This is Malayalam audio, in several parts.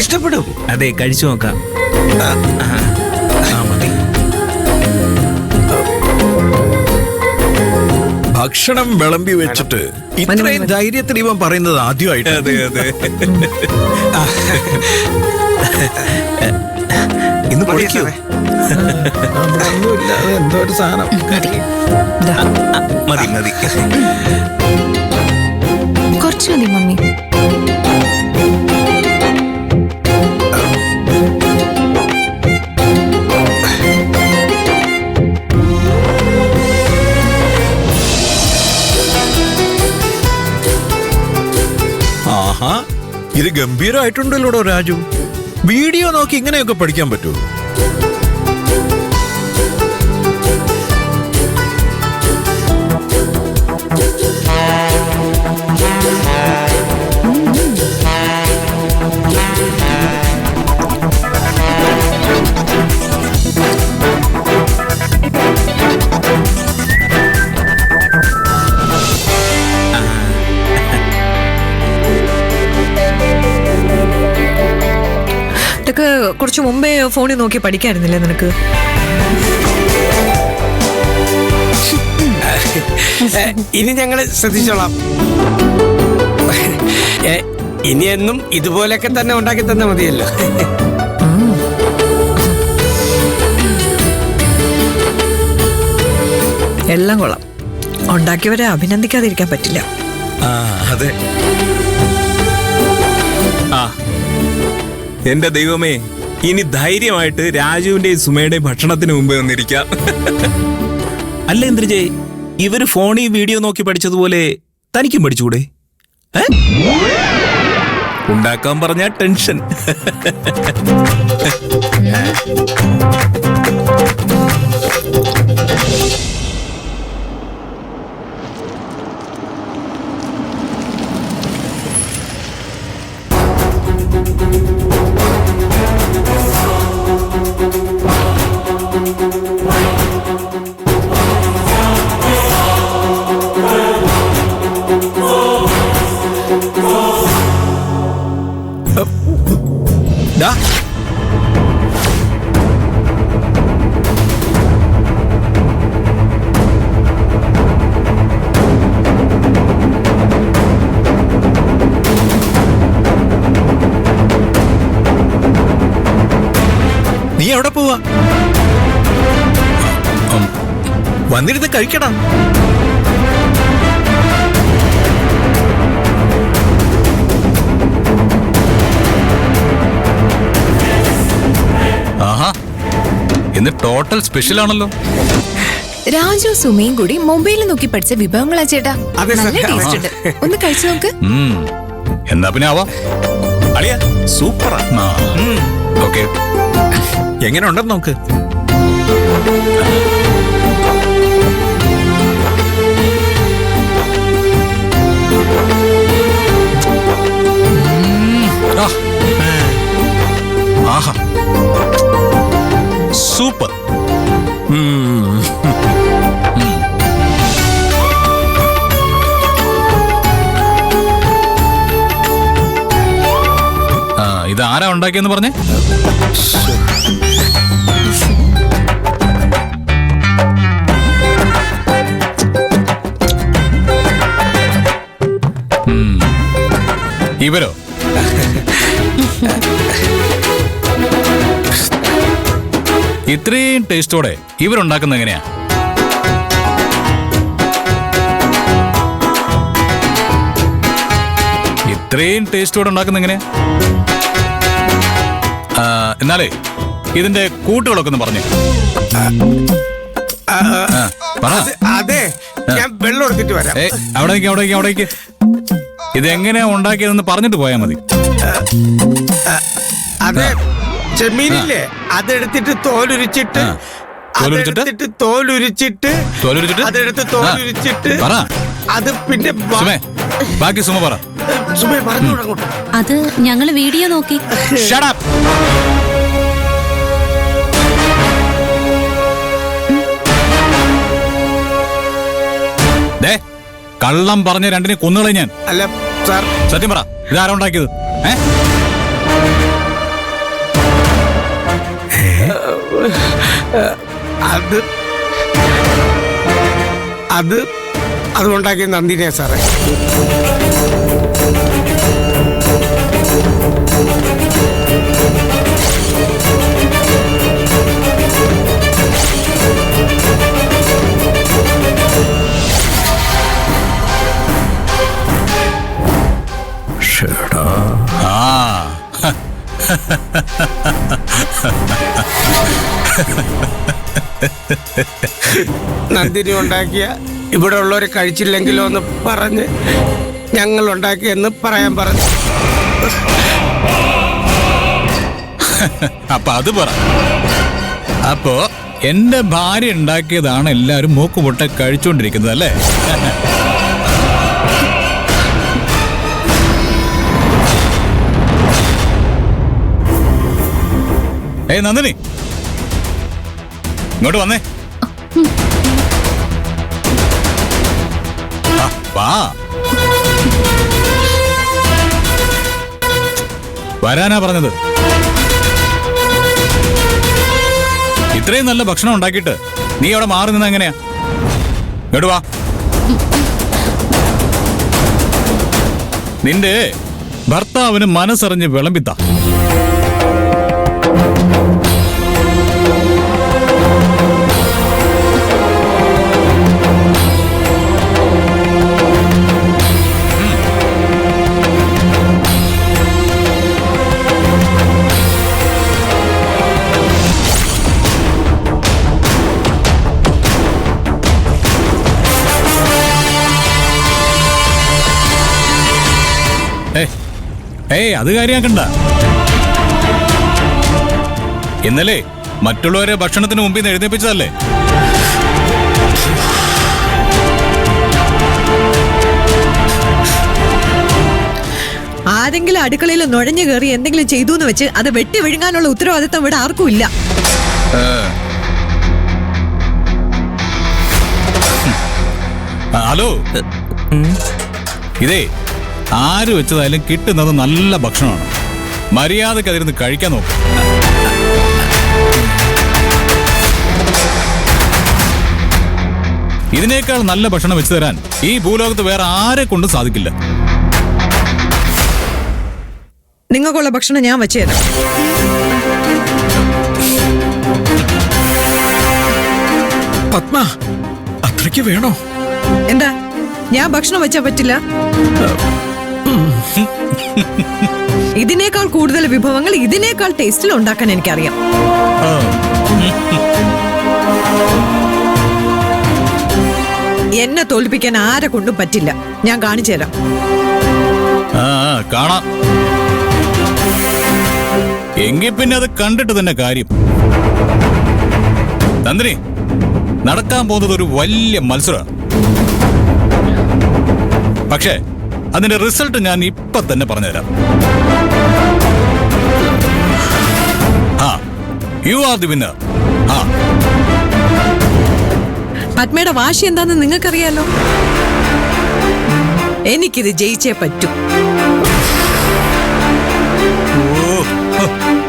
ഇഷ്ടപ്പെടും. അതെ, കഴിച്ചു നോക്കാം. മതി. ഭക്ഷണം വിളമ്പി വെച്ചിട്ട് ഇത്രയും ധൈര്യത്തിൽ ഇവൻ പറയുന്നത് ആദ്യമായിട്ട്. അതെ അതെ. ഇന്ന് പൊളിക്കോ? എന്തോ ഒരു സാധനം. മതി മതി. കുറച്ച് മതി മമ്മി. ആഹാ, ഇത് ഗംഭീരമായിട്ടുണ്ടല്ലോ രാജു. വീഡിയോ നോക്കി ഇങ്ങനെയൊക്കെ പഠിക്കാൻ പറ്റുമോ? ഇതൊക്കെ കുറച്ച് മുമ്പേ ഫോണിൽ നോക്കി പഠിക്കായിരുന്നില്ലേ നിനക്ക്? ഇനി ഞങ്ങള് ശ്രദ്ധിച്ചോളാം. ഇനി എന്നും ഇതുപോലെയൊക്കെ തന്നെ ഉണ്ടാക്കി തന്നെ മതിയല്ലോ. എല്ലാം കൊള്ളാം. ഉണ്ടാക്കിയവരെ അഭിനന്ദിക്കാതിരിക്കാൻ പറ്റില്ല. അതെ. എന്റെ ദൈവമേ, ഇനി ധൈര്യമായിട്ട് രാജുവിന്റെയും സുമയുടെയും ഭക്ഷണത്തിന് മുമ്പേ വന്നിരിക്കാം. അല്ല ഇന്ദ്രജയ്, ഇവര് ഫോണിൽ വീഡിയോ നോക്കി പഠിച്ചതുപോലെ തനിക്കും പഠിച്ചുകൂടെ? ഉണ്ടാക്കാൻ പറഞ്ഞ ടെൻഷൻ. നീ എവിടെ പോവാ? വന്നിരുന്ന് കഴിക്കണം. ആഹാ, ഇന്ന് ടോട്ടൽ സ്പെഷ്യൽ ആണല്ലോ. രാജു സുമയും കൂടി മൊബൈലിൽ നോക്കി പഠിച്ച വിഭവങ്ങളാ ചേട്ടാ. അതെ, നല്ല ടേസ്റ്റ് ഉണ്ട്. ഒന്ന് കഴിച്ചു നോക്ക്. എന്നാ പിന്നെ ആവാം. അളിയ സൂപ്പറാ. ഓക്കെ, എങ്ങനെ ഉണ്ടെന്ന് നോക്ക്. ആഹാ, സൂപ്പർ. ഇത് ആരാ ഉണ്ടാക്കിയെന്ന് പറഞ്ഞേ? ഇവരോ? ഇത്രയും ടേസ്റ്റോടെ ഇവരുണ്ടാക്കുന്നത് എങ്ങനെയാ? ഇത്രയും ടേസ്റ്റോടെ ഉണ്ടാക്കുന്ന എങ്ങനെയാ? എന്നാലേ ഇതിന്റെ കൂട്ടുകളൊക്കെ ഒന്ന് പറഞ്ഞു. അതെ, ഞാൻ വെള്ളം എടുത്തിട്ട് വരാം. അവിടേക്ക് ഇതെങ്ങനെയാ ഉണ്ടാക്കിയതെന്ന് പറഞ്ഞിട്ട് പോയാ മതി. അതെ, ചെമ്മീനില്ലേ, അതെടുത്തിട്ട് തോലുരിച്ചിട്ട് അതെടുത്ത് തോലുരിച്ചിട്ട് അത് പിന്നെ ബാക്കി സുമ പറ. അത് ഞങ്ങള് വീഡിയോ നോക്കി. കള്ളം പറഞ്ഞ രണ്ടിനെ കൊന്നുകളെ ഞാൻ. അല്ല സാർ, സത്യം പറ, ഇതാരാ ഉണ്ടാക്കിയത്? അത് അത് അതുണ്ടാക്കിയ നന്ദിനിയാ സാറേ. ഷേടാ. ആ നന്ദിനി ഉണ്ടാക്കിയ ഇവിടെ ഉള്ളവർ കഴിച്ചില്ലെങ്കിലോ എന്ന് പറഞ്ഞ് ഞങ്ങൾ ഉണ്ടാക്കിയെന്ന് പറയാൻ പറഞ്ഞു. അപ്പൊ അത് പറ. അപ്പോ എന്റെ ഭാര്യ ഉണ്ടാക്കിയതാണ് എല്ലാരും മൂക്കുപൊട്ട കഴിച്ചുകൊണ്ടിരിക്കുന്നത് അല്ലേ? ഏയ് നന്ദിനി, ഇങ്ങോട്ട് വന്നേ. ആ, വാ. വരാനാ പറഞ്ഞത്. ഇത്രയും നല്ല ഭക്ഷണം ഉണ്ടാക്കിയിട്ട് നീ അവിടെ മാറി നിന്ന എങ്ങനെയാ? ഇങ്ങോട്ട് വാ. നിന്റെ ഭർത്താവിന് മനസ്സറിഞ്ഞ് വിളമ്പിത്ത. ഏയ് അത് കാര്യാക്കണ്ട. ഇന്നലെ മറ്റുള്ളവരെ ഭക്ഷണത്തിന് മുമ്പിൽ നിന്ന് എഴുന്നേപ്പിച്ചതല്ലേ? ആരെങ്കിലും അടുക്കളയിൽ നുഴഞ്ഞു കയറി എന്തെങ്കിലും ചെയ്തു എന്ന് വെച്ച് അത് വെട്ടി വിഴുങ്ങാനുള്ള ഉത്തരവാദിത്തം ഇവിടെ ആർക്കും ഇല്ല. ഹലോ, ഇതേ ആര് വെച്ചതായാലും കിട്ടുന്നത് നല്ല ഭക്ഷണമാണ്. മര്യാദക്ക് അതിരുന്ന് കഴിക്കാൻ നോക്കും. ഇതിനേക്കാൾ നല്ല ഭക്ഷണം വെച്ചു തരാൻ ഈ ഭൂലോകത്ത് വേറെ ആരെ കൊണ്ടും സാധിക്കില്ല. നിങ്ങൾക്കുള്ള ഭക്ഷണം ഞാൻ വെച്ചു തരാം. പത്മ, അത്രയ്ക്ക് വേണോ? എന്താ, ഞാൻ ഭക്ഷണം വെച്ചാ പറ്റില്ല? ഇതിനേക്കാൾ കൂടുതൽ വിഭവങ്ങൾ ഇതിനേക്കാൾ ടേസ്റ്റിൽ ഉണ്ടാക്കാൻ എനിക്കറിയാം. എന്നെ തോൽപ്പിക്കാൻ ആരെ കൊണ്ടും പറ്റില്ല. ഞാൻ കാണിച്ചു തരാം. കാണാം. എങ്കിൽ പിന്നെ അത് കണ്ടിട്ട് തന്നെ കാര്യം. നന്ദിനി, നടക്കാൻ പോകുന്നത് ഒരു വലിയ മത്സരമാണ്. പക്ഷേ അതിന്റെ റിസൾട്ട് ഞാൻ ഇപ്പൊ തന്നെ പറഞ്ഞുതരാം. You are the winner. പത്മയുടെ വാശി എന്താന്ന് നിങ്ങൾക്കറിയാലോ. എനിക്കിത് ജയിച്ചേ പറ്റൂ.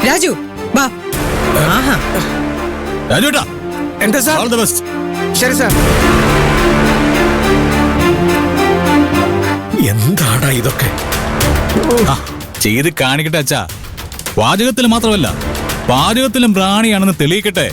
രാജു വാ. രാജുട്ടാ, എന്താ സാർ? All the best. ശരി സാർ. എന്താടാ ഇതൊക്കെ? ചെയ്ത് കാണിക്കട്ടെ അച്ഛാ. വാചകത്തിൽ മാത്രമല്ല, പാചകത്തിലും പ്രാണിയാണെന്ന് തെളിയിക്കട്ടെ.